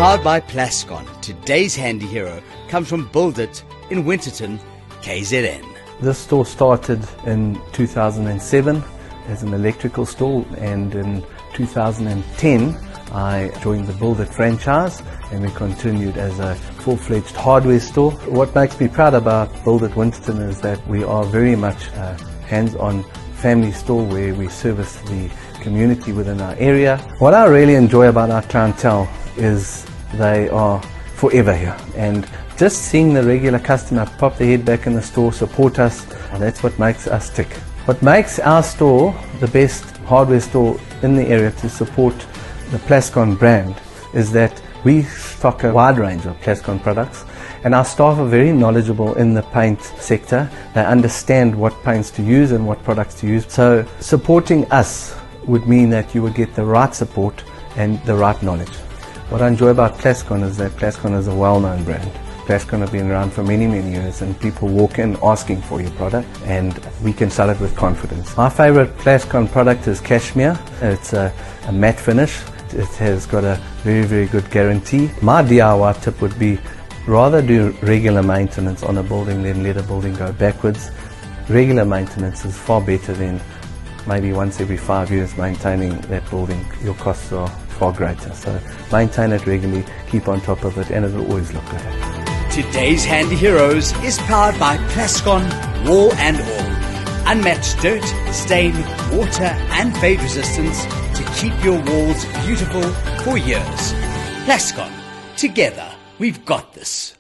Powered by Plascon, today's handy hero comes from Build It in Winterton, KZN. This store started in 2007 as an electrical store, and in 2010 I joined the Build It franchise, and we continued as a full-fledged hardware store. What makes me proud about Build It Winterton is that we are very much a hands-on family store where we service the community within our area. What I really enjoy about our clientele is they are forever here, and just seeing the regular customer pop their head back in the store, support us, that's what makes us tick. What makes our store the best hardware store in the area to support the Plascon brand is that we stock a wide range of Plascon products, and our staff are very knowledgeable in the paint sector. They understand what paints to use and what products to use. So supporting us would mean that you would get the right support and the right knowledge. What I enjoy about Plascon is that Plascon is a well-known brand. Plascon have been around for many years, and people walk in asking for your product, and we can sell it with confidence. My favorite Plascon product is Cashmere. It's a matte finish. It has got a very good guarantee. My DIY tip would be rather do regular maintenance on a building than let a building go backwards. Regular maintenance is far better than maybe once every 5 years maintaining that building. Your costs are far greater. So maintain it regularly, keep on top of it, and it will always look good. Today's Handy Heroes is powered by Plascon Wall and All. Unmatched dirt, stain, water and fade resistance to keep your walls beautiful for years. Plascon, together we've got this.